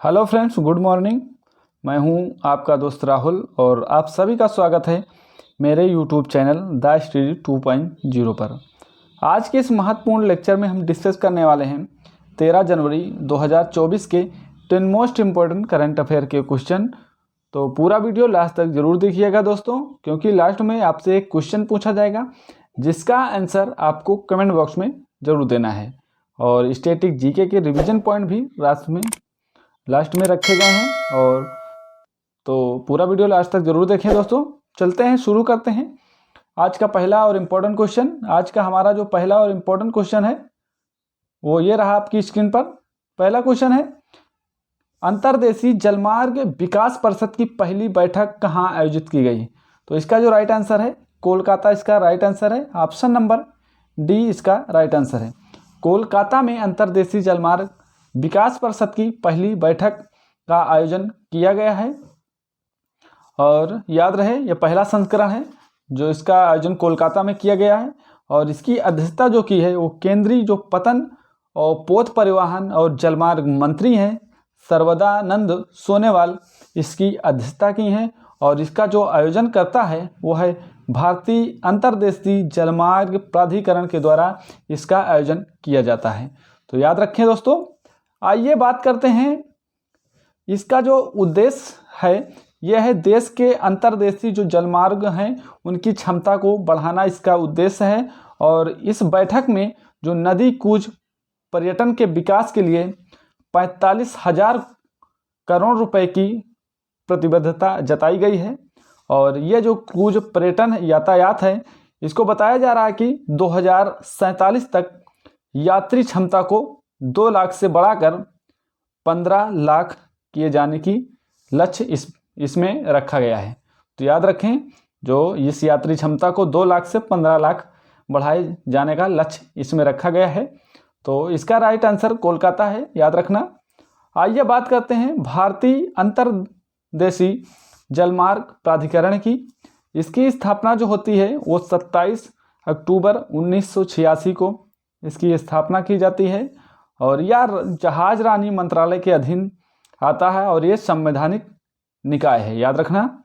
Hello friends, good morning. मैं हूं आपका दोस्त राहुल और आप सभी का स्वागत है मेरे यूट्यूब चैनल द स्टडी 2.0 पर। आज के इस महत्वपूर्ण लेक्चर में हम डिस्कस करने वाले हैं 13 जनवरी 2024 के 10 मोस्ट इम्पोर्टेंट करंट अफेयर के क्वेश्चन। तो पूरा वीडियो लास्ट तक जरूर देखिएगा दोस्तों, क्योंकि लास्ट में आपसे एक क्वेश्चन पूछा जाएगा जिसका आंसर आपको कमेंट बॉक्स में ज़रूर देना है। और स्टैटिक जीके के रिवीजन पॉइंट भी लास्ट में रखे गए हैं। और तो पूरा वीडियो लास्ट तक जरूर देखें दोस्तों। चलते हैं, शुरू करते हैं आज का पहला और इम्पोर्टेंट क्वेश्चन। आज का हमारा जो पहला और इम्पोर्टेंट क्वेश्चन है वो ये रहा आपकी स्क्रीन पर। पहला क्वेश्चन है, अंतर्देशीय जलमार्ग विकास परिषद की पहली बैठक कहाँ आयोजित की गई? तो इसका जो राइट आंसर है कोलकाता, इसका राइट आंसर है। ऑप्शन नंबर डी इसका राइट आंसर है। कोलकाता में अंतर्देशीय जलमार्ग विकास परिषद की पहली बैठक का आयोजन किया गया है। और याद रहे यह पहला संस्करण है जो इसका आयोजन कोलकाता में किया गया है। और इसकी अध्यक्षता जो की है वो केंद्रीय जो पतन और पोत परिवहन और जलमार्ग मंत्री हैं सर्वदानंद सोनेवाल, इसकी अध्यक्षता की हैं। और इसका जो आयोजन करता है वो है भारतीय अंतर्देशीय जलमार्ग प्राधिकरण के द्वारा इसका आयोजन किया जाता है। तो याद रखें दोस्तों। आइए बात करते हैं, इसका जो उद्देश्य है यह है देश के अंतर्देशीय जो जलमार्ग हैं उनकी क्षमता को बढ़ाना इसका उद्देश्य है। और इस बैठक में जो नदी कूच पर्यटन के विकास के लिए 45,000 करोड़ रुपए की प्रतिबद्धता जताई गई है। और ये जो क्रूज पर्यटन यातायात है इसको बताया जा रहा है कि 2047 तक यात्री क्षमता को 2 लाख से बढ़ाकर 15 लाख किए जाने की लक्ष्य इसमें रखा गया है। तो याद रखें, जो इस यात्री क्षमता को 2 लाख से 15 लाख बढ़ाए जाने का लक्ष्य इसमें रखा गया है। तो इसका राइट आंसर कोलकाता है, याद रखना। आइए बात करते हैं भारतीय अंतर्देशीय जलमार्ग प्राधिकरण की। इसकी स्थापना जो होती है वो 27 अक्टूबर 1986 को इसकी स्थापना की जाती है। और यह जहाज रानी मंत्रालय के अधीन आता है और ये संवैधानिक निकाय है, याद रखना।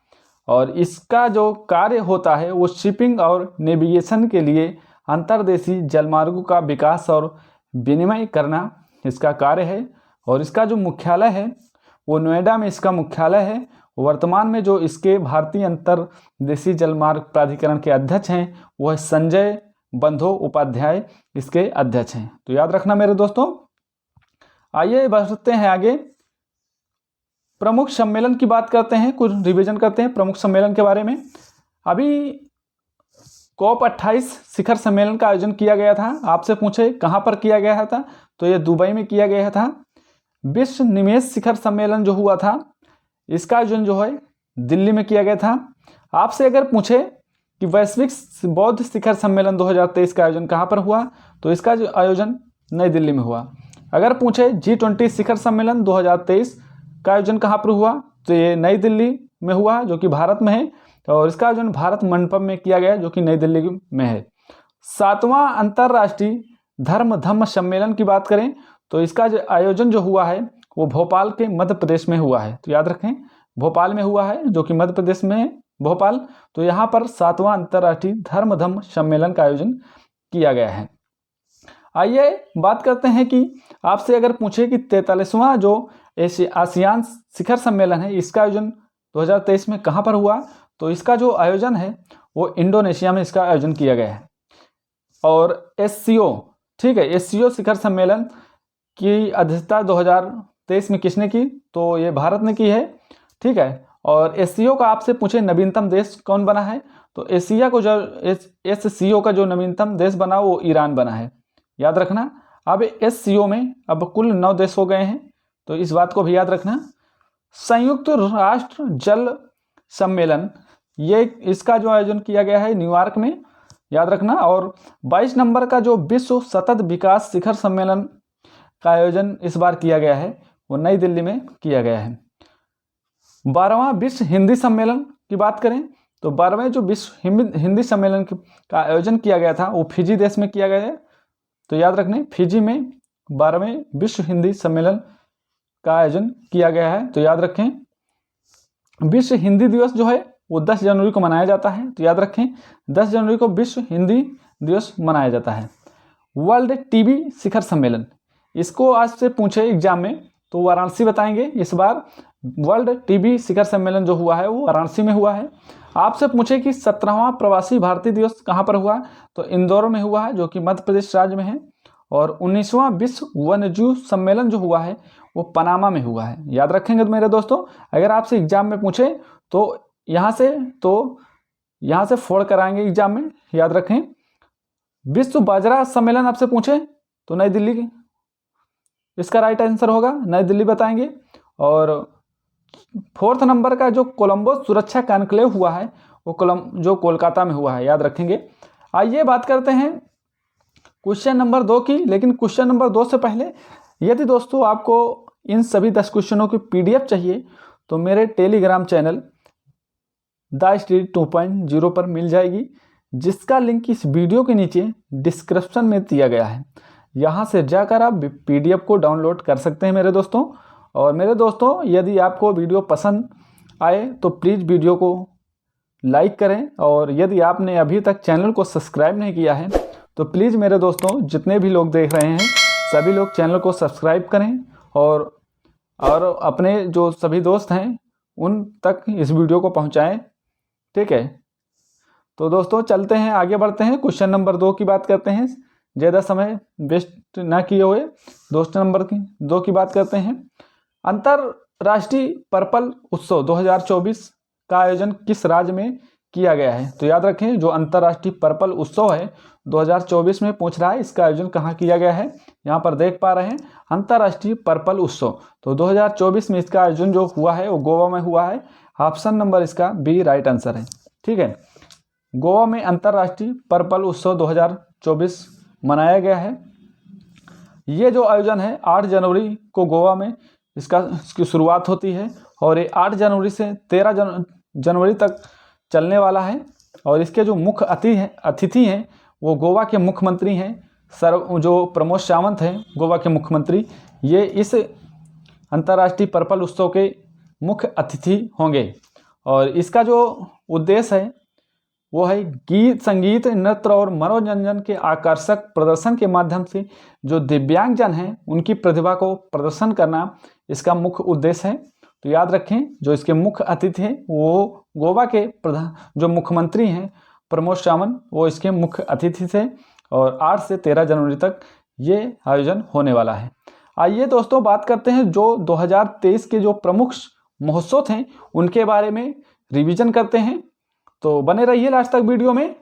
और इसका जो कार्य होता है वो शिपिंग और नेविगेशन के लिए अंतर्देशीय जलमार्गों का विकास और विनिमय करना इसका कार्य है। और इसका जो मुख्यालय है वो नोएडा में इसका मुख्यालय है। वर्तमान में जो इसके भारतीय अंतर्देशीय जलमार्ग प्राधिकरण के अध्यक्ष हैं वो है संजय बंदोपाध्याय, इसके अध्यक्ष हैं। तो याद रखना मेरे दोस्तों। आइए बढ़ते हैं आगे, प्रमुख सम्मेलन की बात करते हैं, कुछ रिवीजन करते हैं प्रमुख सम्मेलन के बारे में। अभी COP28 शिखर सम्मेलन का आयोजन किया गया था। आपसे पूछे कहाँ पर किया गया था, तो ये दुबई में किया गया था। विश्व निवेश शिखर सम्मेलन जो हुआ था इसका आयोजन जो है दिल्ली में किया गया था। आपसे अगर पूछे कि वैश्विक बौद्ध शिखर सम्मेलन 2023 का आयोजन कहाँ पर हुआ, तो इसका जो आयोजन नई दिल्ली में हुआ। अगर पूछे G20 शिखर सम्मेलन 2023 का आयोजन कहाँ पर हुआ, तो ये नई दिल्ली में हुआ जो कि भारत में है। और इसका आयोजन भारत मंडपम में किया गया जो कि नई दिल्ली में है। 7वां अंतर्राष्ट्रीय धम्म सम्मेलन की बात करें तो इसका जो आयोजन जो हुआ है वो भोपाल के मध्य प्रदेश में हुआ है। तो याद रखें भोपाल में हुआ है जो कि मध्य प्रदेश में है, भोपाल। तो यहाँ पर 7वां अंतर्राष्ट्रीय धम्म सम्मेलन का आयोजन किया गया है। आइए बात करते हैं कि आपसे अगर पूछे कि 43वां जो आसियान शिखर सम्मेलन है इसका आयोजन 2023 में कहाँ पर हुआ, तो इसका जो आयोजन है वो इंडोनेशिया में इसका आयोजन किया गया है। और SCO, ठीक है, SCO शिखर सम्मेलन की अध्यक्षता 2023 में किसने की, तो ये भारत ने की है, ठीक है। और SCO का आपसे पूछे नवीनतम देश कौन बना है, तो SCO का जो नवीनतम देश बना वो ईरान बना है, याद रखना। अब SCO में अब कुल 9 देश हो गए हैं, तो इस बात को भी याद रखना। संयुक्त राष्ट्र जल सम्मेलन, ये इसका जो आयोजन किया गया है न्यूयॉर्क में, याद रखना। और 22 नंबर का जो विश्व सतत विकास शिखर सम्मेलन का आयोजन इस बार किया गया है वो नई दिल्ली में किया गया है। 12वां विश्व हिंदी सम्मेलन की बात करें तो 12वें जो विश्व हिंदी सम्मेलन का आयोजन किया गया था वो फिजी देश में किया गया है। तो याद रखने फिजी में 12वें विश्व हिंदी सम्मेलन का आयोजन किया गया है, तो याद रखें। विश्व हिंदी दिवस जो है वो 10 जनवरी को मनाया जाता है, तो याद रखें 10 जनवरी को विश्व हिंदी दिवस मनाया जाता है। वर्ल्ड टीबी शिखर सम्मेलन, इसको आज से पूछे एग्जाम में तो वाराणसी बताएंगे। इस बार वर्ल्ड टीबी शिखर सम्मेलन जो हुआ है वो वाराणसी में हुआ है। आपसे पूछे कि 17वां प्रवासी भारतीय दिवस कहाँ पर हुआ, तो इंदौर में हुआ है जो कि मध्य प्रदेश राज्य में है। और 19वां विश्व वन्यजीव सम्मेलन जो हुआ है वो पनामा में हुआ है। याद रखेंगे तो मेरे दोस्तों, अगर आपसे एग्जाम में पूछे तो यहाँ से फोड़ कराएंगे एग्जाम में, याद रखें। विश्व बाजरा सम्मेलन आपसे पूछे तो नई दिल्ली, इसका राइट आंसर होगा नई दिल्ली बताएंगे। और 4th नंबर का जो कोलंबो सुरक्षा कॉन्क्लेव हुआ है वो जो कोलकाता में हुआ है, याद रखेंगे। आइए बात करते हैं क्वेश्चन नंबर 2 की, लेकिन क्वेश्चन नंबर 2 से पहले यदि दोस्तों आपको इन सभी 10 क्वेश्चनों की PDF चाहिए तो मेरे टेलीग्राम चैनल द स्टडी 2.0 पर मिल जाएगी, जिसका लिंक इस वीडियो के नीचे डिस्क्रिप्शन में दिया गया है। यहाँ से जाकर आप PDF को डाउनलोड कर सकते हैं मेरे दोस्तों। और मेरे दोस्तों, यदि आपको वीडियो पसंद आए तो प्लीज़ वीडियो को लाइक करें, और यदि आपने अभी तक चैनल को सब्सक्राइब नहीं किया है तो प्लीज़ मेरे दोस्तों, जितने भी लोग देख रहे हैं सभी लोग चैनल को सब्सक्राइब करें और अपने जो सभी दोस्त हैं उन तक इस वीडियो को पहुंचाएं, ठीक है। तो दोस्तों चलते हैं, आगे बढ़ते हैं, क्वेश्चन नंबर 2 की बात करते हैं। ज़्यादा समय वेस्ट ना किए हुए दोस्त नंबर 2 की बात करते हैं। अंतर्राष्ट्रीय पर्पल उत्सव 2024 का आयोजन किस राज्य में किया गया है, तो याद रखें जो अंतर्राष्ट्रीय पर्पल उत्सव है 2024 में पूछ रहा है, इसका आयोजन कहाँ किया गया है। यहाँ पर देख पा रहे हैं अंतर्राष्ट्रीय पर्पल उत्सव, तो 2024 में इसका आयोजन जो हुआ है वो गोवा में हुआ है। ऑप्शन नंबर इसका बी राइट आंसर है, ठीक है। गोवा में अंतर्राष्ट्रीय पर्पल उत्सव 2024 मनाया गया है। ये जो आयोजन है 8 जनवरी को गोवा में इसकी शुरुआत होती है और ये 8 जनवरी से 13 जनवरी तक चलने वाला है। और इसके जो मुख्य अतिथि हैं वो गोवा के मुख्यमंत्री हैं, जो प्रमोद सावंत हैं गोवा के मुख्यमंत्री, ये इस अंतर्राष्ट्रीय पर्पल उत्सव के मुख्य अतिथि होंगे। और इसका जो उद्देश्य है वो है गीत, संगीत, नृत्य और मनोरंजन के आकर्षक प्रदर्शन के माध्यम से जो दिव्यांगजन हैं उनकी प्रतिभा को प्रदर्शन करना इसका मुख्य उद्देश्य है। तो याद रखें जो इसके मुख्य अतिथि हैं वो गोवा के जो मुख्यमंत्री हैं प्रमोद सावंत, वो इसके मुख्य अतिथि थे। और 8 से 13 जनवरी तक ये आयोजन होने वाला है। आइए दोस्तों बात करते हैं जो 2023 के जो प्रमुख महोत्सव थे उनके बारे में रिवीजन करते हैं, तो बने रहिए लास्ट तक वीडियो में।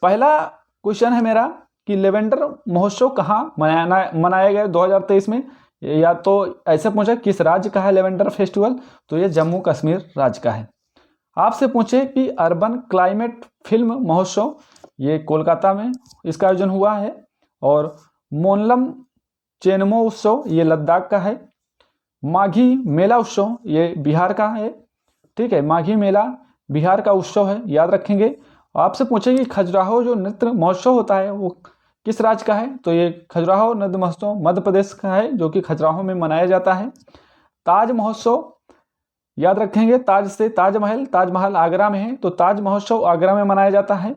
पहला क्वेश्चन है मेरा कि लेवेंडर महोत्सव कहाँ मनाया गया 2023 में, या तो ऐसे पूछे किस राज्य का है लेवेंडर फेस्टिवल, तो ये जम्मू कश्मीर राज्य का है। आपसे पूछे कि अर्बन क्लाइमेट फिल्म महोत्सव, ये कोलकाता में इसका आयोजन हुआ है। और मोनलम चेनमो उत्सव ये लद्दाख का है। माघी मेला उत्सव ये बिहार का है, ठीक है। माघी मेला बिहार का उत्सव है, याद रखेंगे। आपसे पूछेंगे खजुराहो जो नृत्य महोत्सव होता है वो किस राज्य का है, तो ये खजुराहो नृत्य महोत्सव मध्य प्रदेश का है जो कि खजुराहो में मनाया जाता है। ताज महोत्सव, याद रखेंगे ताज से ताजमहल आगरा में है, तो ताज महोत्सव आगरा में मनाया जाता है।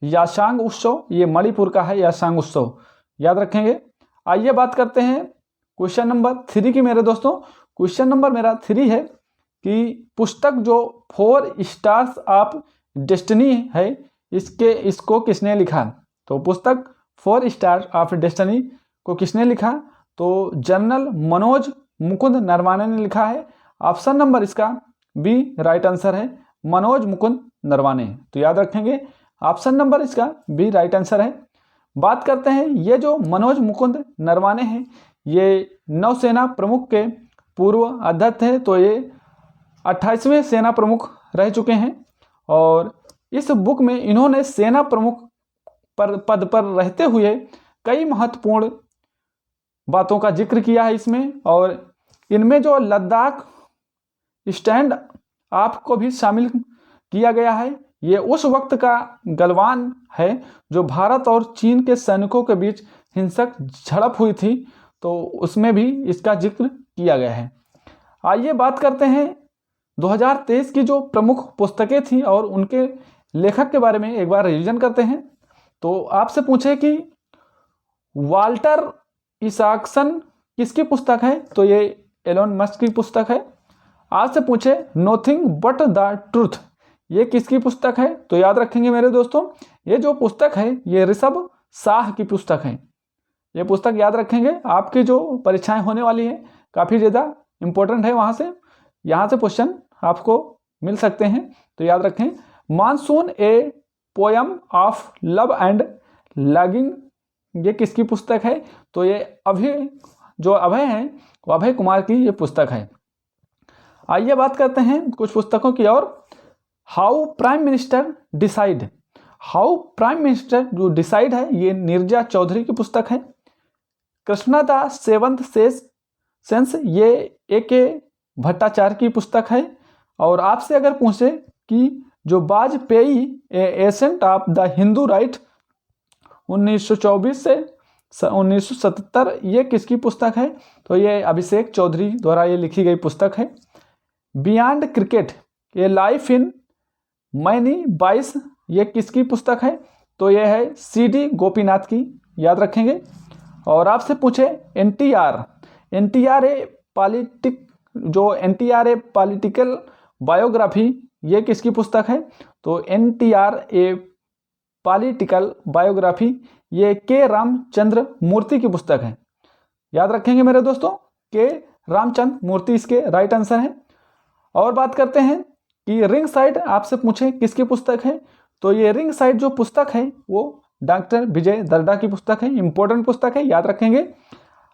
यासांग उत्सव ये मणिपुर का है, यासांग उत्सव, याद रखेंगे। आइए बात करते हैं क्वेश्चन नंबर 3 की मेरे दोस्तों। क्वेश्चन नंबर मेरा 3 है कि पुस्तक जो 4 स्टार्स ऑफ डेस्टिनी है इसको किसने लिखा, तो पुस्तक 4 स्टार्स ऑफ डेस्टिनी को किसने लिखा, तो जनरल मनोज मुकुंद नरवाने ने लिखा है। ऑप्शन नंबर इसका बी राइट आंसर है, मनोज मुकुंद नरवाने, तो याद रखेंगे ऑप्शन नंबर इसका बी राइट आंसर है। बात करते हैं ये जो मनोज मुकुंद नरवाने हैं ये नौसेना प्रमुख के पूर्व अध्यक्ष हैं, तो ये 28वें सेना प्रमुख रह चुके हैं। और इस बुक में इन्होंने सेना प्रमुख पद पर रहते हुए कई महत्वपूर्ण बातों का जिक्र किया है इसमें। और इनमें जो लद्दाख स्टैंड ऑफ को भी शामिल किया गया है। ये उस वक्त का गलवान है जो भारत और चीन के सैनिकों के बीच हिंसक झड़प हुई थी, तो उसमें भी इसका जिक्र किया गया है। आइए बात करते हैं 2023 की जो प्रमुख पुस्तकें थी और उनके लेखक के बारे में एक बार रिवीजन करते हैं। तो आपसे पूछे कि वाल्टर इसाक्सन किसकी पुस्तक है, तो ये एलोन मस्क की पुस्तक है। आपसे पूछे नोथिंग बट द ट्रूथ, ये किसकी पुस्तक है, तो याद रखेंगे मेरे दोस्तों, ये जो पुस्तक है ये ऋषभ शाह की पुस्तक है। ये पुस्तक याद रखेंगे, आपकी जो परीक्षाएं होने वाली हैं काफ़ी ज़्यादा इंपॉर्टेंट है, यहाँ से क्वेश्चन आपको मिल सकते हैं, तो याद रखें। Monsoon A poem of love and logging, ये किसकी पुस्तक है, तो ये अभय हैं वो अभय कुमार की ये पुस्तक है। आइए बात करते हैं कुछ पुस्तकों की और। How prime minister decide, how prime minister जो डिसाइड है ये नीरजा चौधरी की पुस्तक है। कृष्णा द सेवंथ सेंस, ये ए.के. भट्टाचार्य की पुस्तक है। और आपसे अगर पूछे कि जो Vajpayee ascent of the Hindu right 1924 से 1977, ये किसकी पुस्तक है, तो ये अभिषेक चौधरी द्वारा ये लिखी गई पुस्तक है। बियॉन्ड क्रिकेट, ये लाइफ इन मैनी 22, ये किसकी पुस्तक है, तो ये है सी.डी. गोपीनाथ की, याद रखेंगे। और आपसे पूछे एनटीआर ए पॉलिटिकल बायोग्राफी, ये किसकी पुस्तक है, तो एनटीआर ए पॉलिटिकल बायोग्राफी ये के रामचंद्र मूर्ति की पुस्तक है। याद रखेंगे मेरे दोस्तों, के रामचंद्र मूर्ति इसके राइट आंसर है। और बात करते हैं कि रिंग साइड, आपसे पूछे किसकी पुस्तक है, तो ये रिंग साइड जो पुस्तक है वो डॉक्टर विजय दर्डा की पुस्तक है, इंपॉर्टेंट पुस्तक है, याद रखेंगे।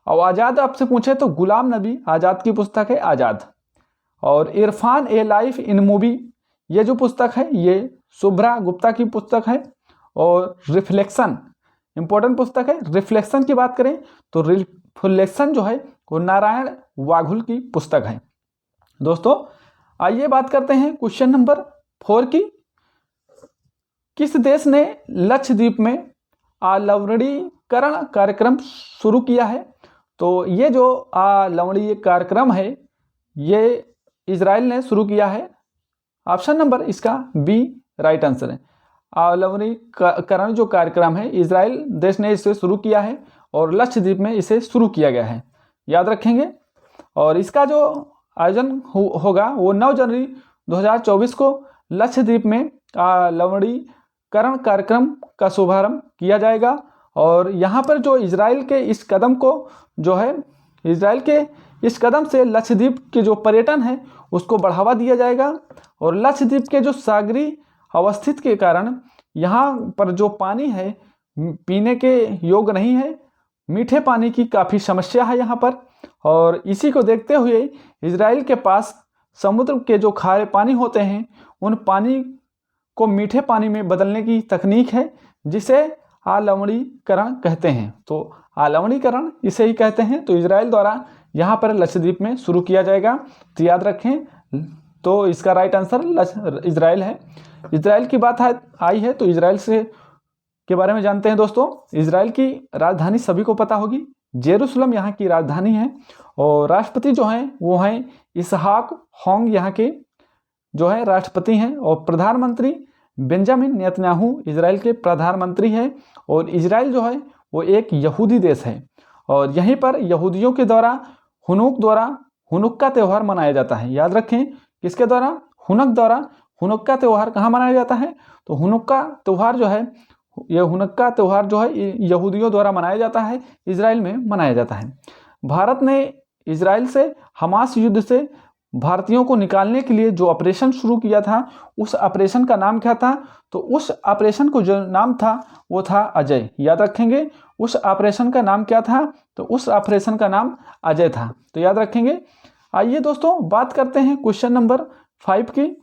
और आज़ाद आपसे पूछे तो गुलाम नबी आज़ाद की पुस्तक है आज़ाद। और इरफान ए लाइफ इन मूवी, ये जो पुस्तक है ये शुभ्रा गुप्ता की पुस्तक है। और रिफ्लेक्शन, इंपॉर्टेंट पुस्तक है। रिफ्लेक्शन की बात करें तो रिफ्लेक्शन जो है वो नारायण वाघुल की पुस्तक है। दोस्तों आइए बात करते हैं क्वेश्चन नंबर 4 की। किस देश ने लक्षद्वीप में आलवणीकरण कार्यक्रम शुरू किया है, तो ये जो आलवणीय कार्यक्रम है ये इजराइल ने शुरू किया है। ऑप्शन नंबर इसका बी राइट आंसर है। आलवणीकरण जो कार्यक्रम है इजराइल देश ने इसे शुरू किया है और लक्षद्वीप में इसे शुरू किया गया है, याद रखेंगे। और इसका जो आयोजन होगा वो 9 जनवरी 2024 को लक्षद्वीप में आलवणीकरण कार्यक्रम का शुभारंभ किया जाएगा। और यहाँ पर जो इजराइल के इस कदम को जो है, इजराइल के इस कदम से लक्षद्वीप के जो पर्यटन है उसको बढ़ावा दिया जाएगा। और लक्षद्वीप के जो सागरी अवस्थित के कारण यहाँ पर जो पानी है पीने के योग्य नहीं है, मीठे पानी की काफ़ी समस्या है यहाँ पर। और इसी को देखते हुए इजराइल के पास समुद्र के जो खारे पानी होते हैं उन पानी को मीठे पानी में बदलने की तकनीक है जिसे आलवणीकरण कहते हैं। तो आलवणीकरण इसे ही कहते हैं। तो इजराइल द्वारा यहाँ पर लक्षद्वीप में शुरू किया जाएगा, तो याद रखें। तो इसका राइट आंसर इजराइल है। इजराइल की बात आई है तो इजराइल से के बारे में जानते हैं दोस्तों। इजराइल की राजधानी सभी को पता होगी, जेरूसलम यहाँ की राजधानी है। और राष्ट्रपति जो हैं वो हैं इसहाक होंग, यहाँ के जो है राष्ट्रपति हैं। और प्रधानमंत्री बेंजामिन नेतन्याहू इजराइल के प्रधानमंत्री हैं। और इजराइल जो है वो एक यहूदी देश है और यहीं पर यहूदियों के द्वारा हुनुक्का त्यौहार मनाया जाता है। याद रखें, किसके द्वारा, हुनक द्वारा। हुनुक्का त्यौहार कहाँ मनाया जाता है, तो हुनुक्का त्यौहार जो है, यह हुनुक्का त्यौहार जो है यहूदियों द्वारा मनाया जाता है, इजराइल में मनाया जाता है। भारत ने इजराइल से हमास युद्ध से भारतीयों को निकालने के लिए जो ऑपरेशन शुरू किया था उस ऑपरेशन का नाम क्या था, तो उस ऑपरेशन को जो नाम था वो था अजय। याद रखेंगे उस ऑपरेशन का नाम क्या था, तो उस ऑपरेशन का नाम अजय था, तो याद रखेंगे। आइए दोस्तों बात करते हैं क्वेश्चन नंबर 5 की।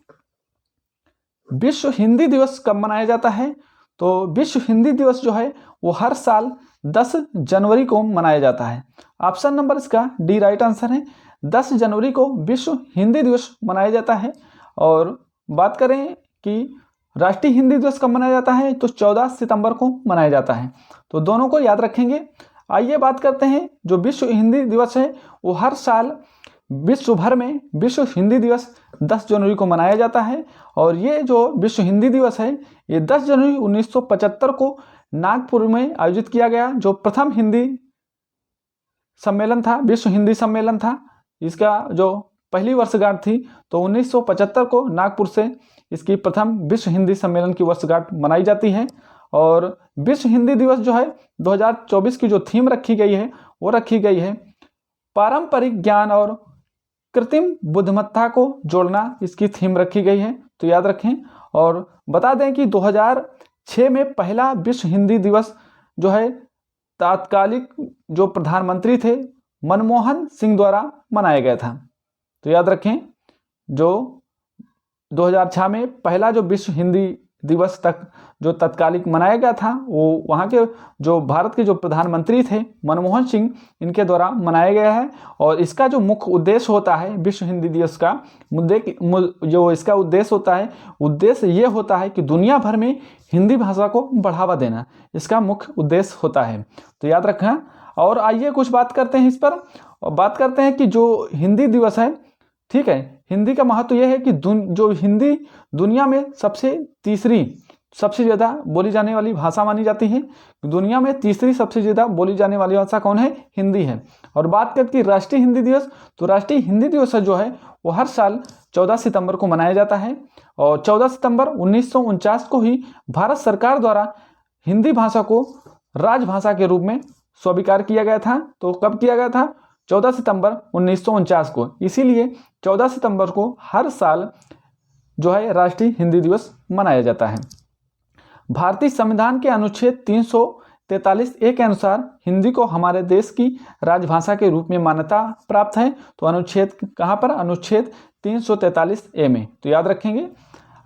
विश्व हिंदी दिवस कब मनाया जाता है, तो विश्व हिंदी दिवस जो है वो हर साल 10 जनवरी को मनाया जाता है। ऑप्शन नंबर इसका डी राइट आंसर है। 10 जनवरी को विश्व हिंदी दिवस मनाया जाता है। और बात करें कि राष्ट्रीय हिंदी दिवस कब मनाया जाता है, तो 14 सितंबर को मनाया जाता है। तो दोनों को याद रखेंगे। आइए बात करते हैं, जो विश्व हिंदी दिवस है वो हर साल विश्व भर में विश्व हिंदी दिवस 10 जनवरी को मनाया जाता है। और ये जो विश्व हिंदी दिवस है ये 10 जनवरी 1975 को नागपुर में आयोजित किया गया, जो प्रथम हिंदी सम्मेलन था, विश्व हिंदी सम्मेलन था। इसका जो पहली वर्षगांठ थी तो 1975 को नागपुर से इसकी प्रथम विश्व हिंदी सम्मेलन की वर्षगांठ मनाई जाती है। और विश्व हिंदी दिवस जो है 2024 की जो थीम रखी गई है वो रखी गई है पारंपरिक ज्ञान और कृत्रिम बुद्धिमत्ता को जोड़ना, इसकी थीम रखी गई है, तो याद रखें। और बता दें कि 2006 में पहला विश्व हिंदी दिवस जो है तात्कालिक जो प्रधानमंत्री थे मनमोहन सिंह द्वारा मनाया गया था, तो याद रखें। जो 2006 में पहला जो विश्व हिंदी दिवस तक जो तत्कालिक मनाया गया था वो वहाँ के जो भारत के जो प्रधानमंत्री थे मनमोहन सिंह, इनके द्वारा मनाया गया है। और इसका जो मुख्य उद्देश्य होता है विश्व हिंदी दिवस का जो इसका उद्देश्य होता है, उद्देश्य ये होता है कि दुनिया भर में हिंदी भाषा को बढ़ावा देना, इसका मुख्य उद्देश्य होता है, तो याद रखना। और आइए कुछ बात करते हैं इस पर, और बात करते हैं कि जो हिंदी दिवस है, ठीक है, हिंदी का महत्व यह है कि जो हिंदी दुनिया में सबसे ज़्यादा बोली जाने वाली भाषा मानी जाती है। दुनिया में तीसरी सबसे ज़्यादा बोली जाने वाली भाषा कौन है? हिंदी है। और बात करते कि राष्ट्रीय हिंदी दिवस, तो राष्ट्रीय हिंदी दिवस जो है वो हर साल 14 सितंबर को मनाया जाता है। और 14 सितंबर 1949 को ही भारत सरकार द्वारा हिंदी भाषा को राजभाषा के रूप में स्वीकार किया गया था। तो कब किया गया था? 14 सितंबर 1949 को। इसीलिए 14 सितंबर को हर साल जो है राष्ट्रीय हिंदी दिवस मनाया जाता है। भारतीय संविधान के अनुच्छेद 343A के अनुसार हिंदी को हमारे देश की राजभाषा के रूप में मान्यता प्राप्त है। तो अनुच्छेद कहाँ पर? अनुच्छेद 343A में, तो याद रखेंगे।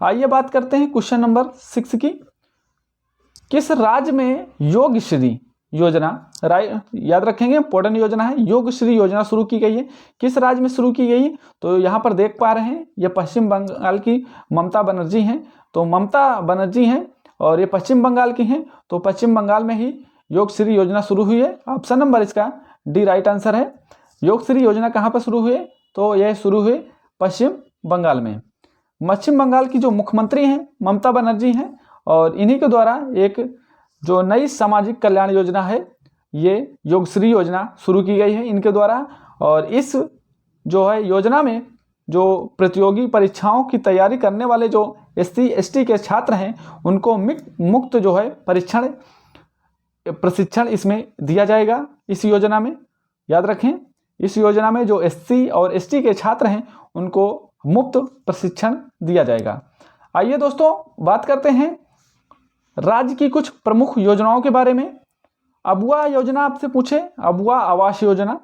आइए बात करते हैं क्वेश्चन नंबर 6 की। किस राज्य में योगश्री योजना, याद रखेंगे, इंपॉर्टेंट योजना है, योगश्री योजना शुरू की गई है। किस राज्य में शुरू की गई है? तो यहाँ पर देख पा रहे हैं ये पश्चिम बंगाल की ममता बनर्जी हैं। तो ममता बनर्जी हैं और ये पश्चिम बंगाल की हैं। तो पश्चिम बंगाल में ही योगश्री योजना शुरू हुई है। ऑप्शन नंबर इसका डी राइट आंसर है। योगश्री योजना कहाँ पर शुरू हुई? तो यह शुरू हुई पश्चिम बंगाल में। पश्चिम बंगाल की जो मुख्यमंत्री हैं ममता बनर्जी हैं और इन्हीं के द्वारा एक जो नई सामाजिक कल्याण योजना है ये योगश्री योजना शुरू की गई है इनके द्वारा। और इस जो है योजना में जो प्रतियोगी परीक्षाओं की तैयारी करने वाले जो SC ST के छात्र हैं उनको मुक्त जो है प्रशिक्षण इसमें दिया जाएगा इस योजना में। याद रखें, इस योजना में जो SC और ST के छात्र हैं उनको मुफ्त प्रशिक्षण दिया जाएगा। आइए दोस्तों बात करते हैं राज्य की कुछ प्रमुख योजनाओं के बारे में। अबुआ योजना आपसे पूछे, अबुआ आवास योजना,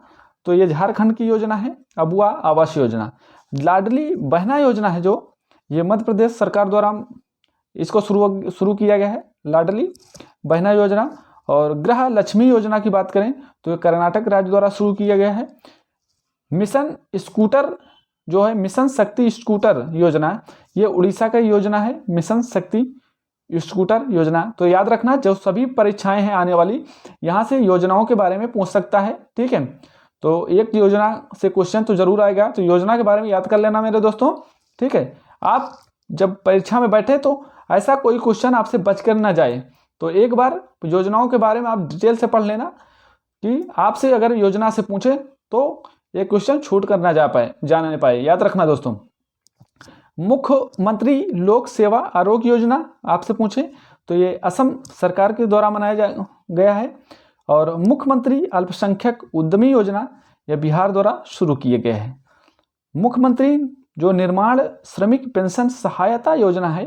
तो ये झारखंड की योजना है अबुआ आवास योजना। लाडली बहना योजना है जो ये मध्य प्रदेश सरकार द्वारा इसको शुरू किया गया है, लाडली बहना योजना। और गृह लक्ष्मी योजना की बात करें तो ये कर्नाटक राज्य द्वारा शुरू किया गया है। मिशन स्कूटर जो है, मिशन शक्ति स्कूटर योजना, ये उड़ीसा का योजना है, मिशन शक्ति स्कूटर योजना। तो याद रखना जो सभी परीक्षाएं हैं आने वाली यहाँ से योजनाओं के बारे में पूछ सकता है, ठीक है। तो एक योजना से क्वेश्चन तो जरूर आएगा, तो योजना के बारे में याद कर लेना मेरे दोस्तों, ठीक है। आप जब परीक्षा में बैठे तो ऐसा कोई क्वेश्चन आपसे बच कर ना जाए, तो एक बार योजनाओं के बारे में आप डिटेल से पढ़ लेना कि आपसे अगर योजना से पूछे तो ये क्वेश्चन छूट कर ना जा नहीं पाए। याद रखना दोस्तों। मुख्यमंत्री लोक सेवा आरोग्य योजना आपसे पूछे तो ये असम सरकार के द्वारा मनाया गया है। और मुख्यमंत्री अल्पसंख्यक उद्यमी योजना यह बिहार द्वारा शुरू किए गए हैं। मुख्यमंत्री जो निर्माण श्रमिक पेंशन सहायता योजना है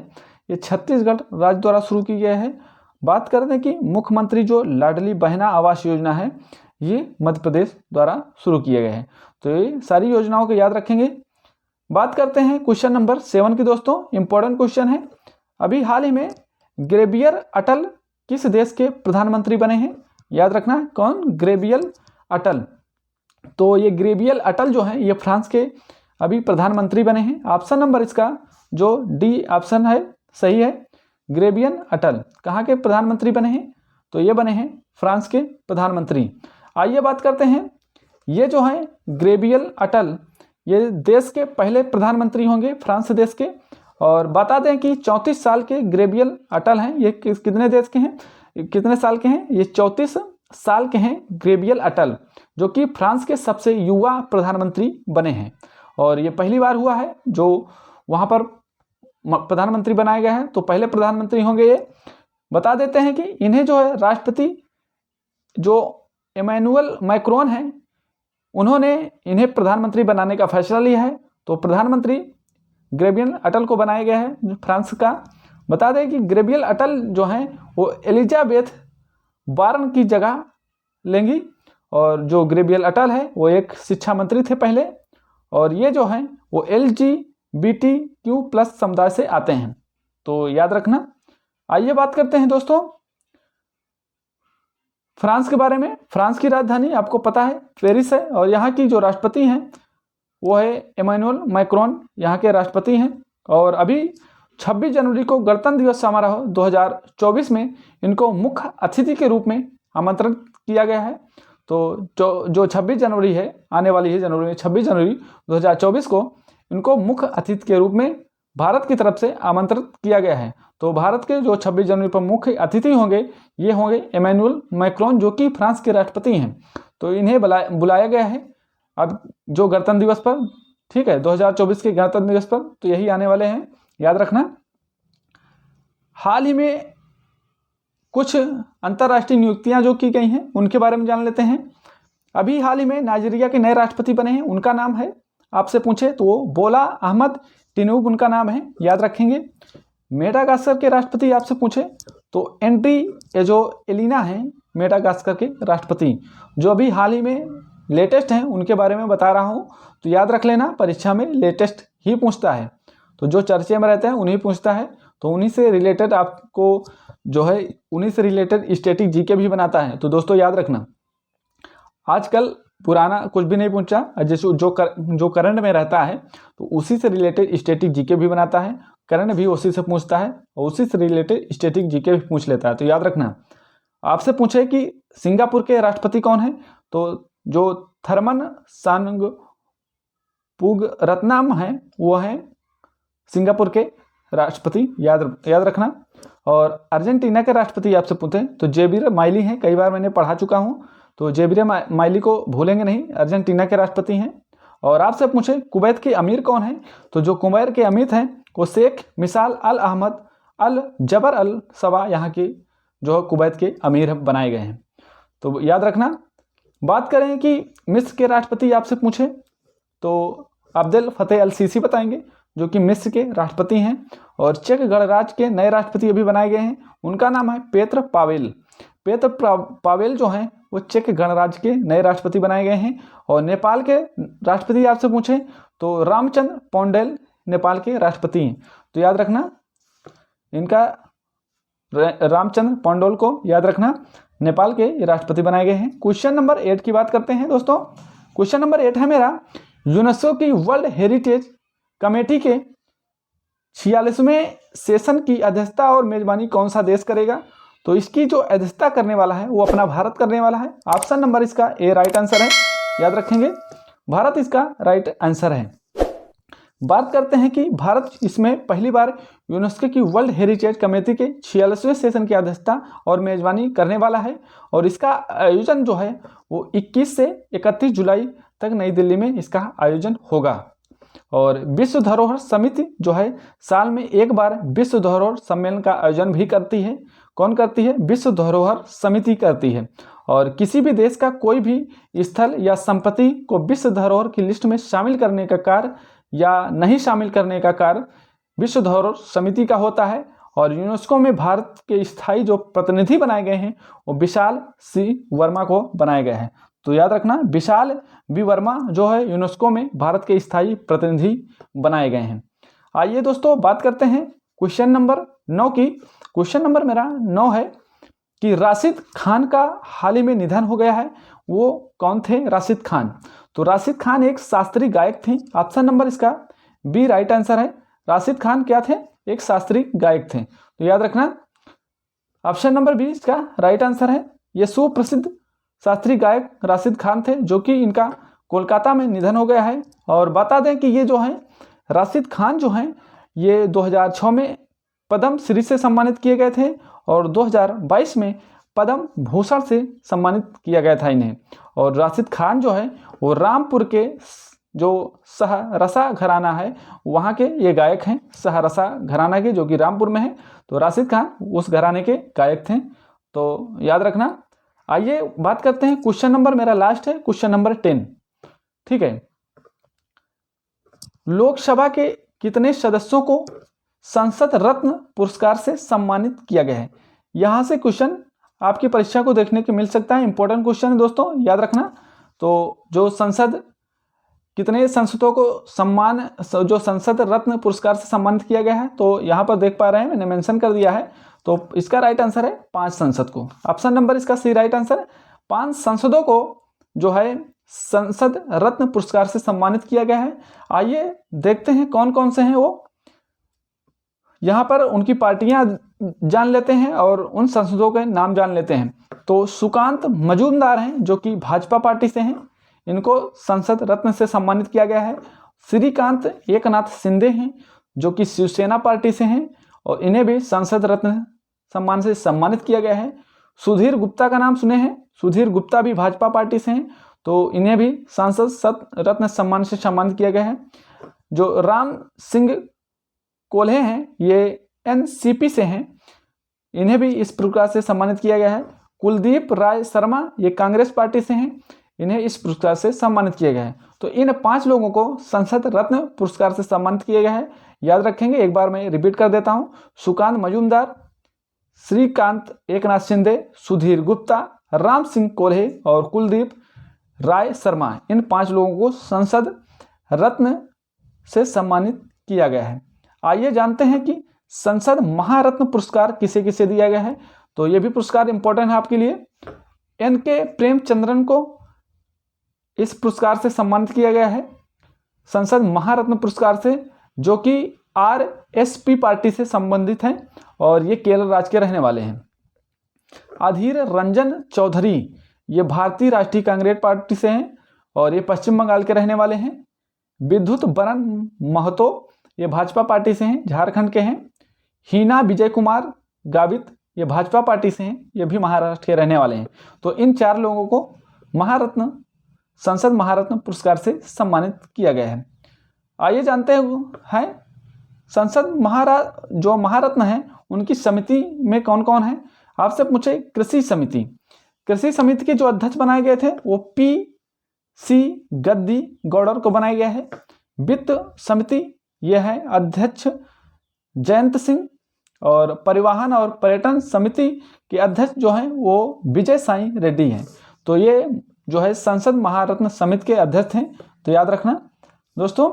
ये छत्तीसगढ़ राज्य द्वारा शुरू की गई है। बात करते हैं कि मुख्यमंत्री जो लाडली बहना आवास योजना है ये मध्य प्रदेश द्वारा शुरू किए गए हैं। तो ये सारी योजनाओं को याद रखेंगे। बात करते हैं क्वेश्चन नंबर 7 की दोस्तों, इंपॉर्टेंट क्वेश्चन है। अभी हाल ही में ग्रेबियर अटल किस देश के प्रधानमंत्री बने हैं? याद रखना कौन? ग्रेबियल अटल। तो ये ग्रेबियल अटल जो है ये फ्रांस के अभी प्रधानमंत्री बने हैं। ऑप्शन नंबर इसका जो डी ऑप्शन है सही है। ग्रेबियन अटल कहाँ के प्रधानमंत्री बने हैं? तो ये बने हैं फ्रांस के प्रधानमंत्री। आइए बात करते हैं, ये जो है गैब्रियल अटल, ये देश के पहले प्रधानमंत्री होंगे फ्रांस देश के। और बता दें कि 34 साल के गैब्रियल अटल हैं। ये कितने देश के हैं, कितने साल के हैं? ये 34 साल के हैं गैब्रियल अटल, जो कि फ्रांस के सबसे युवा प्रधानमंत्री बने हैं। और ये पहली बार हुआ है जो वहाँ पर प्रधानमंत्री बनाए गए हैं, तो पहले प्रधानमंत्री होंगे ये। बता देते हैं कि इन्हें जो है राष्ट्रपति जो इमैनुअल मैक्रोन हैं, उन्होंने इन्हें प्रधानमंत्री बनाने का फैसला लिया है। तो प्रधानमंत्री गैब्रियल अटल को बनाया गया है फ्रांस का। बता दें कि गैब्रियल अटल जो हैं वो एलिजाबेथ वारन की जगह लेंगी। और जो गैब्रियल अटल है वो एक शिक्षा मंत्री थे पहले, और ये जो हैं वो LGBTQ+ समुदाय से आते हैं, तो याद रखना। आइए बात करते हैं दोस्तों फ्रांस के बारे में। फ्रांस की राजधानी आपको पता है पेरिस है, और यहाँ की जो राष्ट्रपति हैं वो है इमैनुअल मैक्रोन, यहाँ के राष्ट्रपति हैं। और अभी 26 जनवरी को गणतंत्र दिवस समारोह 2024 में इनको मुख्य अतिथि के रूप में आमंत्रित किया गया है। तो जो 26 जनवरी है, आने वाली है जनवरी में 26 जनवरी 2024 को इनको मुख्य अतिथि के रूप में भारत की तरफ से आमंत्रित किया गया है। तो भारत के जो 26 जनवरी पर मुख्य अतिथि होंगे ये होंगे इमैनुअल मैक्रोन, जो कि फ्रांस के राष्ट्रपति हैं। तो इन्हें बुलाया गया है अब जो गणतंत्र दिवस पर, ठीक है, 2024 के गणतंत्र दिवस पर, तो यही आने वाले हैं, याद रखना। हाल ही में कुछ अंतर्राष्ट्रीय नियुक्तियां जो की गई हैं उनके बारे में जान लेते हैं। अभी हाल ही में नाइजीरिया के नए राष्ट्रपति बने हैं, उनका नाम है, आपसे पूछे तो वो बोला अहमद टिनूब उनका नाम है, याद रखेंगे। मेडागास्कर के राष्ट्रपति आपसे पूछे तो एंड्री एलिना है मेडागास्कर के राष्ट्रपति, जो अभी हाल ही में लेटेस्ट हैं, उनके बारे में बता रहा हूँ, तो याद रख लेना, परीक्षा में लेटेस्ट ही पूछता है। तो जो चर्चे में रहते हैं उन्हीं पूछता है, तो उन्हीं से रिलेटेड आपको जो है उन्हीं से रिलेटेड स्टैटिक जीके भी बनाता है। तो दोस्तों याद रखना, आजकल पुराना कुछ भी नहीं पूछा, जैसे जो करंट में रहता है तो उसी से रिलेटेड स्टैटिक जीके भी बनाता है, करंट भी उसी से पूछता है और उसी से रिलेटेड स्टैटिक जीके भी पूछ लेता है। तो याद रखना। आपसे पूछे कि सिंगापुर के राष्ट्रपति कौन है, तो जो थर्मन शानगपुगरत्नाम है वो है सिंगापुर के राष्ट्रपति, याद रखना। और अर्जेंटीना के राष्ट्रपति आपसे पूछे तो जेवियर माइली हैं, कई बार मैंने पढ़ा चुका हूँ, तो जेवियर माइली को भूलेंगे नहीं, अर्जेंटीना के राष्ट्रपति हैं। और आपसे पूछे कुवैत के अमीर कौन है, तो जो कुवैत के अमीर हैं वो शेख मिसाल अल अहमद अल जबर अल सबा यहाँ के जो कुवैत के अमीर बनाए गए हैं, तो याद रखना। बात करें कि मिस्र के राष्ट्रपति आपसे पूछे तो अब्देल फतेह अल सीसी बताएंगे, जो कि मिस्र के राष्ट्रपति हैं। और चेक गणराज्य के नए राष्ट्रपति अभी बनाए गए हैं, उनका नाम है पेत्र पावेल। पेत्र पावेल जो हैं वो चेक गणराज्य के नए राष्ट्रपति बनाए गए हैं। और नेपाल के राष्ट्रपति आपसे पूछे तो रामचंद्र पौडेल नेपाल के राष्ट्रपति हैं, तो याद रखना इनका, रामचंद्र पौडेल को याद रखना, नेपाल के राष्ट्रपति बनाए गए हैं। क्वेश्चन नंबर 8 की बात करते हैं दोस्तों। क्वेश्चन नंबर 8 है मेरा, यूनेस्को की वर्ल्ड हेरिटेज कमेटी के 46वें सेशन की अध्यक्षता और मेजबानी कौन सा देश करेगा, तो इसकी जो अध्यक्षता करने वाला है वो अपना भारत करने वाला है। ऑप्शन नंबर इसका ए राइट आंसर है, याद रखेंगे, भारत इसका राइट आंसर है। बात करते हैं कि भारत इसमें पहली बार यूनेस्को की वर्ल्ड हेरिटेज कमेटी के 46वें सेशन की अध्यक्षता और मेजबानी करने वाला है। और इसका आयोजन जो है वो 21 से 31 जुलाई तक नई दिल्ली में इसका आयोजन होगा। और विश्व धरोहर समिति जो है साल में एक बार विश्व धरोहर सम्मेलन का आयोजन भी करती है। कौन करती है? विश्व धरोहर समिति करती है। और किसी भी देश का कोई भी स्थल या संपत्ति को विश्व धरोहर की लिस्ट में शामिल करने का कार्य या नहीं शामिल करने का कार्य विश्व धरोहर समिति का होता है। और यूनेस्को में भारत के स्थायी जो प्रतिनिधि बनाए गए हैं वो विशाल सी वर्मा को बनाए गए हैं, तो याद रखना विशाल बी वर्मा जो है यूनेस्को में भारत के स्थायी प्रतिनिधि बनाए गए हैं। आइए दोस्तों बात करते हैं क्वेश्चन नंबर 9 की। क्वेश्चन नंबर मेरा 9 है कि राशिद खान का हाल ही में निधन हो गया है, वो कौन थे राशिद खान? तो राशिद खान एक शास्त्रीय गायक थे। ऑप्शन नंबर इसका बी राइट आंसर है। राशिद खान क्या थे? एक शास्त्रीय गायक थे, तो याद रखना ऑप्शन नंबर बी इसका राइट आंसर है। ये सुप्रसिद्ध शास्त्रीय गायक राशिद खान थे, जो कि इनका कोलकाता में निधन हो गया है। और बता दें कि ये जो है राशिद खान जो हैं ये 2006 में पद्म श्री से सम्मानित किए गए थे और 2022 में पद्म भूषण से सम्मानित किया गया था इन्हें। और राशिद खान जो है वो रामपुर के जो सहरसा घराना है वहाँ के ये गायक हैं, सहरसा घराना के, जो कि रामपुर में है। तो राशिद खान उस घराने के गायक थे, तो याद रखना। आइए बात करते हैं क्वेश्चन नंबर, मेरा लास्ट है क्वेश्चन नंबर 10। ठीक है, लोकसभा के कितने सदस्यों को संसद रत्न पुरस्कार से सम्मानित किया गया है? यहां से क्वेश्चन आपकी परीक्षा को देखने को मिल सकता है। इंपॉर्टेंट क्वेश्चन है दोस्तों, याद रखना। तो जो संसद कितने सांसदों को जो संसद रत्न पुरस्कार से सम्मानित किया गया है, तो यहाँ पर देख पा रहे हैं मैंने मेंशन कर दिया है। तो इसका राइट आंसर है 5 संसद को। ऑप्शन नंबर इसका सी राइट आंसर है। 5 संसदों को जो है संसद रत्न पुरस्कार से सम्मानित किया गया है। आइए देखते हैं कौन कौन से हैं वो। यहाँ पर उनकी पार्टियां जान लेते हैं और उन सांसदों के नाम जान लेते हैं। तो सुकांत मजूमदार हैं, जो कि भाजपा पार्टी से हैं, इनको संसद रत्न से सम्मानित किया गया है। श्रीकांत एकनाथ शिंदे हैं, जो कि शिवसेना पार्टी से हैं और इन्हें भी संसद रत्न सम्मान से सम्मानित किया गया है। सुधीर गुप्ता का नाम सुने हैं, सुधीर गुप्ता भी भाजपा पार्टी से हैं, तो इन्हें भी संसद रत्न सम्मान से सम्मानित किया गया है। जो राम सिंह कोल्हे हैं ये एनसीपी से हैं, इन्हें भी इस पुरस्कार से सम्मानित किया गया है। कुलदीप राय शर्मा ये कांग्रेस पार्टी से हैं, इन्हें इस पुरस्कार से सम्मानित किया गया है। तो इन 5 लोगों को संसद रत्न पुरस्कार से सम्मानित किया गया है। याद रखेंगे, एक बार मैं रिपीट कर देता हूं। सुकांत मजूमदार, श्रीकांत एकनाथ शिंदे, सुधीर गुप्ता, राम सिंह कोल्हे और कुलदीप राय शर्मा, इन 5 लोगों को संसद रत्न से सम्मानित किया गया है। आइए जानते हैं कि संसद महारत्न पुरस्कार किसे किसे दिया गया है। तो ये भी पुरस्कार इंपॉर्टेंट है आपके लिए। एनके प्रेमचंद्रन को इस पुरस्कार से सम्मानित किया गया है संसद महारत्न पुरस्कार से, जो कि आरएसपी पार्टी से संबंधित हैं और ये केरल राज्य के रहने वाले हैं। अधीर रंजन चौधरी ये भारतीय राष्ट्रीय कांग्रेस पार्टी से हैं और ये पश्चिम बंगाल के रहने वाले हैं। विद्युत बरन महतो ये भाजपा पार्टी से हैं, झारखंड के हैं। हीना विजय कुमार गावित ये भाजपा पार्टी से हैं, ये भी महाराष्ट्र के रहने वाले हैं। तो इन 4 लोगों को संसद महारत्न पुरस्कार से सम्मानित किया गया है। आइए जानते हैं संसद जो महारत्न है उनकी समिति में कौन कौन है। आपसे पूछे कृषि समिति के जो अध्यक्ष बनाए गए थे वो पी.सी. गद्दी गौड़र को बनाया गया है। वित्त समिति यह है अध्यक्ष जयंत सिंह और परिवहन और पर्यटन समिति के अध्यक्ष जो हैं वो विजय साई रेड्डी हैं। तो ये जो है संसद महारत्न समिति के अध्यक्ष हैं, तो याद रखना दोस्तों।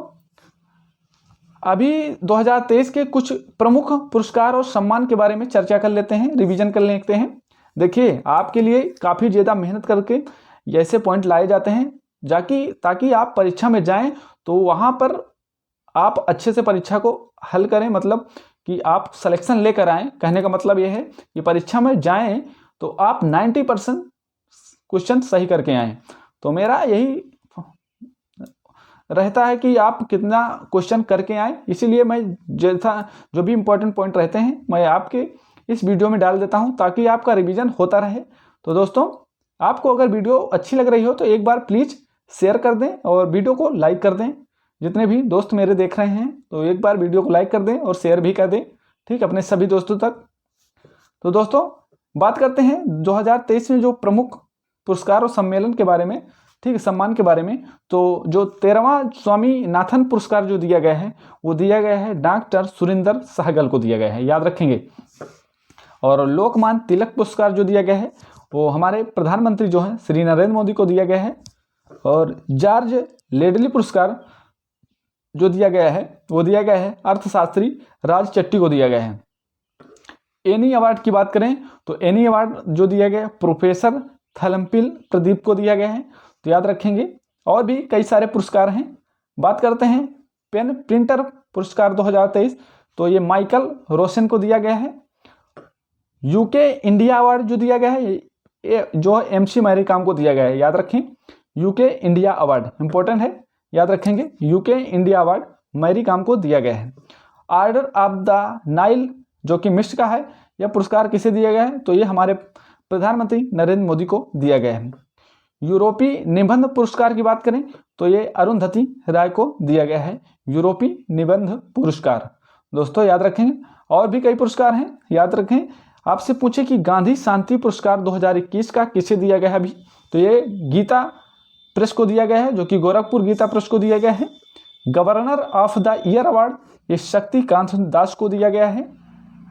अभी 2023 के कुछ प्रमुख पुरस्कार और सम्मान के बारे में चर्चा कर लेते हैं, रिवीजन कर लेते हैं। देखिए, आपके लिए काफ़ी ज़्यादा मेहनत करके ऐसे पॉइंट लाए जाते हैं ताकि आप परीक्षा में जाएं तो वहाँ पर आप अच्छे से परीक्षा को हल करें, मतलब कि आप सिलेक्शन लेकर आएँ। कहने का मतलब यह है कि परीक्षा में जाएं तो आप 90% क्वेश्चन सही करके आएँ। तो मेरा यही रहता है कि आप कितना क्वेश्चन करके आए, इसीलिए मैं जो भी इंपॉर्टेंट पॉइंट रहते हैं मैं आपके इस वीडियो में डाल देता हूं ताकि आपका रिवीजन होता रहे। तो दोस्तों, आपको अगर वीडियो अच्छी लग रही हो तो एक बार प्लीज़ शेयर कर दें और वीडियो को लाइक कर दें। जितने भी दोस्त मेरे देख रहे हैं तो एक बार वीडियो को लाइक कर दें और शेयर भी कर दें, ठीक, अपने सभी दोस्तों तक। तो दोस्तों, बात करते हैं 2023 में जो प्रमुख पुरस्कार और सम्मेलन के बारे में, ठीक, सम्मान के बारे में। तो जो 13वां स्वामीनाथन पुरस्कार जो दिया गया है वो दिया गया है डॉक्टर सुरेंद्र सहगल को दिया गया है, याद रखेंगे। और लोकमान्य तिलक पुरस्कार जो दिया गया है वो हमारे प्रधानमंत्री जो हैं श्री नरेंद्र मोदी को दिया गया है। और जॉर्ज लेडली पुरस्कार जो दिया गया है वो दिया गया है अर्थशास्त्री राज चट्टी को दिया गया है। एनी अवार्ड की बात करें तो एनी अवार्ड जो दिया गया प्रोफेसर थलमपिल प्रदीप को दिया गया है, तो याद रखेंगे। और भी कई सारे पुरस्कार हैं। बात करते हैं पेन प्रिंटर पुरस्कार 2023, तो ये माइकल रोशन को दिया गया है। यूके इंडिया अवार्ड जो दिया गया है ये जो MC मैरी कॉम को दिया गया है, याद रखें, यूके इंडिया अवार्ड इंपॉर्टेंट है, याद रखेंगे, UK India award Mary Kom को दिया गया है। ऑर्डर ऑफ द नाइल जो कि मिस्र का है, यह पुरस्कार किसे दिया गया है? तो ये हमारे प्रधानमंत्री नरेंद्र मोदी को दिया गया है। यूरोपीय निबंध पुरस्कार की बात करें तो ये अरुंधति राय को दिया गया है, यूरोपीय निबंध पुरस्कार। दोस्तों याद रखेंगे, और भी कई पुरस्कार हैं, याद रखें। आपसे पूछे कि गांधी शांति पुरस्कार 2021 का किसे दिया गया है अभी, तो ये गीता प्रेस को दिया गया है, जो कि गोरखपुर गीता प्रेस को दिया गया है। Governor of the year award ये शक्तिकांत दास को दिया गया है।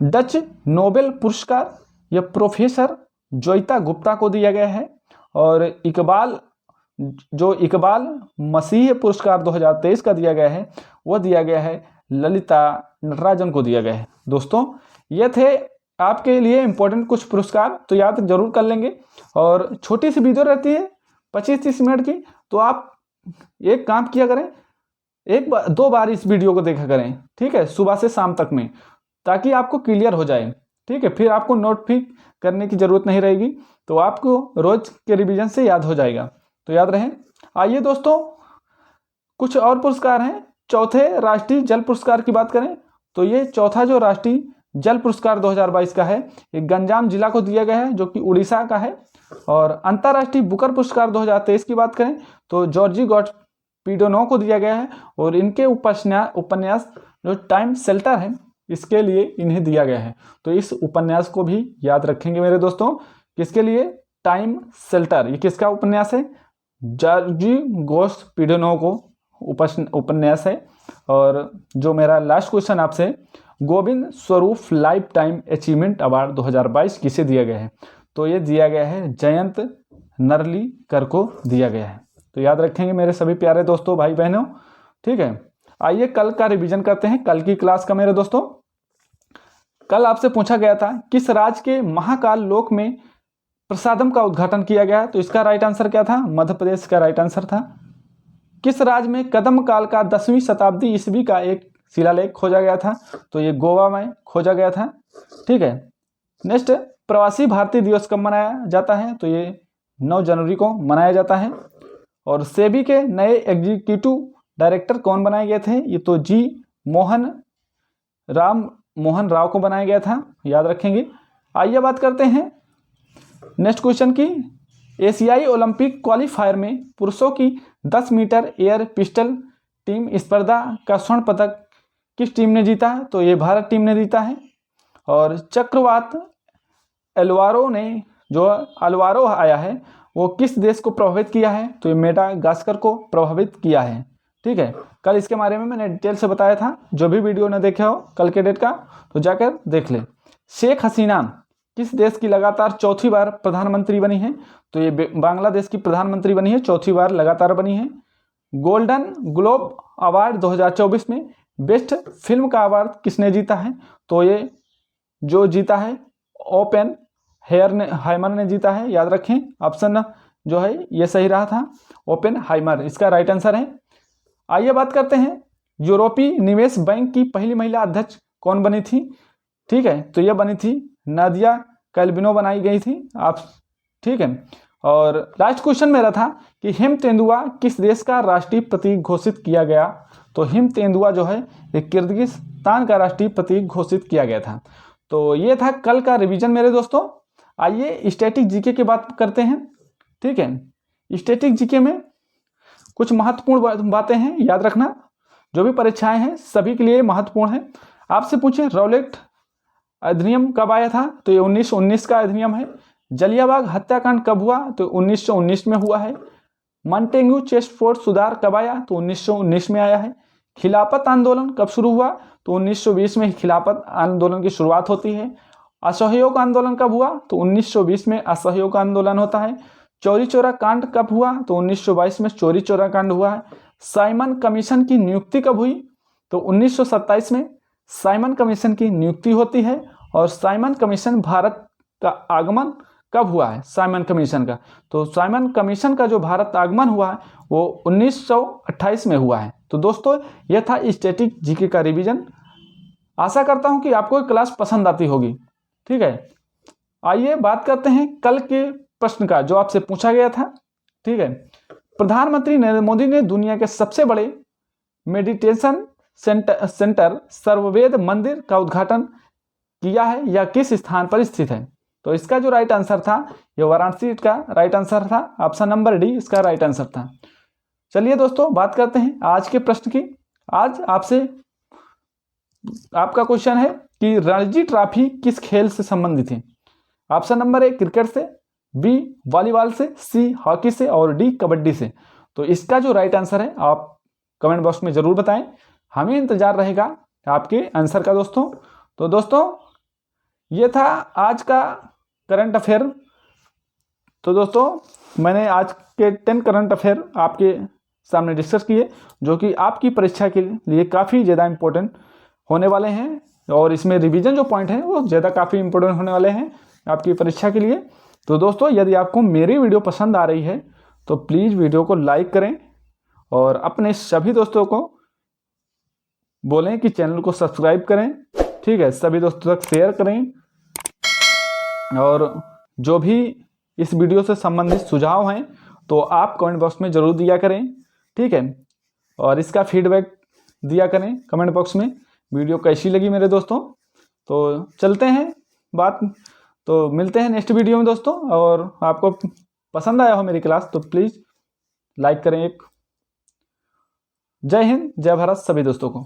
डच नोबेल पुरस्कार यह प्रोफेसर जोइता गुप्ता को दिया गया है। और इकबाल मसीह पुरस्कार 2023 का दिया गया है, वो दिया गया है ललिता नटराजन को दिया गया है। दोस्तों ये थे आपके लिए इम्पोर्टेंट कुछ पुरस्कार, तो याद जरूर कर लेंगे। और छोटी सी वीडियो रहती है 25-30 मिनट की, तो आप एक काम किया करें, दो बार इस वीडियो को देखा करें, ठीक है, सुबह से शाम तक में, ताकि आपको क्लियर हो जाए, ठीक है। फिर आपको नोट फिक करने की जरूरत नहीं रहेगी, तो आपको रोज के रिवीजन से याद हो जाएगा, तो याद रहे। आइए दोस्तों, कुछ और पुरस्कार हैं। चौथे राष्ट्रीय जल पुरस्कार की बात करें तो ये चौथा जो राष्ट्रीय जल पुरस्कार 2022 का है, ये गंजाम जिला को दिया गया है, जो कि उड़ीसा का है। और अंतर्राष्ट्रीय बुकर पुरस्कार 2023 की बात करें तो जॉर्जी गॉडपिडोनो को दिया गया है, और इनके उपन्यास जो टाइम शेल्टर है, इसके लिए इन्हें दिया गया है। तो इस उपन्यास को भी याद रखेंगे मेरे दोस्तों, किसके लिए? Time shelter. ये किसका उपन्यास है? जॉर्जी गॉडपिडोनो को उपन्यास है। और जो मेरा लास्ट क्वेश्चन आपसे, Govind Swarup life time achievement award 2022 किसे दिया गया है? तो ये दिया गया है जयंत नरलीकर को दिया गया है। तो याद रखेंगे मेरे सभी प्यारे दोस्तों, भाई बहनों, ठीक है। आइए कल का रिवीजन करते हैं, कल की क्लास का मेरे दोस्तों। कल आपसे पूछा गया था किस राज्य के महाकाल लोक में प्रसादम का उद्घाटन किया गया, तो इसका राइट आंसर क्या था? मध्य प्रदेश का राइट आंसर था। किस राज्य में कदम काल का 10वीं शताब्दी ईस्वी का एक शिलालेख खोजा गया था? तो ये गोवा में खोजा गया था, ठीक है। नेक्स्ट, प्रवासी भारतीय दिवस कब मनाया जाता है? तो ये 9 जनवरी को मनाया जाता है। और सेबी के नए एग्जीक्यूटिव डायरेक्टर कौन बनाए गए थे? ये तो मोहन राव को बनाया गया था, याद रखेंगे। आइए बात करते हैं नेक्स्ट क्वेश्चन की। एशियाई ओलंपिक क्वालिफायर में पुरुषों की 10 मीटर एयर पिस्टल टीम स्पर्धा का स्वर्ण पदक किस टीम ने जीता है? तो ये भारत टीम ने जीता है। और चक्रवात अल्वारो आया है, वो किस देश को प्रभावित किया है? तो ये मेडागास्कर को प्रभावित किया है, ठीक है। कल इसके बारे में मैंने डिटेल से बताया था, जो भी वीडियो ने देखे हो कल के डेट का तो जाकर देख ले। शेख हसीना किस देश की लगातार चौथी बार प्रधानमंत्री बनी है? तो ये बांग्लादेश की प्रधानमंत्री बनी है, चौथी बार लगातार बनी है। गोल्डन ग्लोब अवार्ड 2024 में बेस्ट फिल्म का अवार्ड किसने जीता है? तो ये जो जीता है ओपेनहाइमर ने जीता है, याद रखें। ऑप्शन जो है ये सही रहा था, ओपेनहाइमर इसका राइट आंसर है। आइए बात करते हैं, यूरोपीय निवेश बैंक की पहली महिला अध्यक्ष कौन बनी थी? ठीक है, तो यह बनी थी नादिया कैल्विनो बनाई गई थी आप, ठीक है। और लास्ट क्वेश्चन मेरा था कि हिम तेंदुआ किस देश का राष्ट्रीय प्रतीक घोषित किया गया? तो हिम तेंदुआ जो है ये किर्गिस्तान का राष्ट्रीय प्रतीक घोषित किया गया था। तो ये था कल का रिवीजन मेरे दोस्तों। आइए स्टैटिक जीके की बात करते हैं, ठीक है। स्टैटिक जीके में कुछ महत्वपूर्ण बातें हैं, याद रखना। जो भी परीक्षाएं हैं सभी के लिए महत्वपूर्ण है। आपसे पूछे रॉलेट अधिनियम कब आया था? तो ये 1919 का अधिनियम है। जलियांवाला हत्याकांड कब हुआ? तो 1919 में हुआ है। मॉन्टेग्यू चेस्टरफोर्ड सुधार कब आया? तो 1919 में आया है। खिलाफत आंदोलन कब शुरू हुआ? तो 1920 में खिलाफत आंदोलन की शुरुआत होती है। असहयोग आंदोलन कब हुआ? तो 1920 में असहयोग आंदोलन होता है। चौरी चौरा कांड कब हुआ? तो 1922 में चौरी चौरा कांड हुआ है। साइमन कमीशन की नियुक्ति कब हुई? तो 1927 में साइमन कमीशन की नियुक्ति होती है। और साइमन कमीशन भारत का आगमन कब हुआ है? साइमन कमीशन का, तो साइमन कमीशन का जो भारत आगमन हुआ है वो 1928 में हुआ है। तो दोस्तों यह था स्टैटिक जीके का रिवीजन। आशा करता हूं कि आपको क्लास पसंद आती होगी, ठीक है। आइए बात करते हैं कल के प्रश्न का जो आपसे पूछा गया था। ठीक है, प्रधानमंत्री नरेंद्र मोदी ने दुनिया के सबसे बड़े मेडिटेशन सेंटर सर्ववेद मंदिर का उद्घाटन किया है, यह किस स्थान पर स्थित है? तो इसका जो राइट आंसर था ये वाराणसी का राइट आंसर था, ऑप्शन नंबर डी इसका राइट आंसर था। चलिए दोस्तों बात करते हैं आज के प्रश्न की। आज आपसे आपका क्वेश्चन है कि रणजी ट्रॉफी किस खेल से संबंधित है? ऑप्शन नंबर ए क्रिकेट से, बी वॉलीबॉल से, सी हॉकी से और डी कबड्डी से। तो इसका जो राइट आंसर है आप कमेंट बॉक्स में जरूर बताएं, हमें इंतजार रहेगा आपके आंसर का दोस्तों। तो दोस्तों ये था आज का करंट अफेयर। तो दोस्तों मैंने आज के 10 करंट अफेयर आपके सामने डिस्कस किए जो कि आपकी परीक्षा के लिए काफ़ी ज़्यादा इम्पोर्टेंट होने वाले हैं, और इसमें रिवीजन जो पॉइंट है वो ज़्यादा काफ़ी इम्पोर्टेंट होने वाले हैं आपकी परीक्षा के लिए। तो दोस्तों यदि आपको मेरी वीडियो पसंद आ रही है तो प्लीज़ वीडियो को लाइक करें और अपने सभी दोस्तों को बोलें कि चैनल को सब्सक्राइब करें। ठीक है, सभी दोस्तों तक शेयर करें, और जो भी इस वीडियो से संबंधित सुझाव हैं तो आप कमेंट बॉक्स में ज़रूर दिया करें। ठीक है, और इसका फीडबैक दिया करें कमेंट बॉक्स में, वीडियो कैसी लगी मेरे दोस्तों। तो चलते हैं बात, तो मिलते हैं नेक्स्ट वीडियो में दोस्तों। और आपको पसंद आया हो मेरी क्लास तो प्लीज़ लाइक करें एक। जय हिंद, जय भारत सभी दोस्तों को।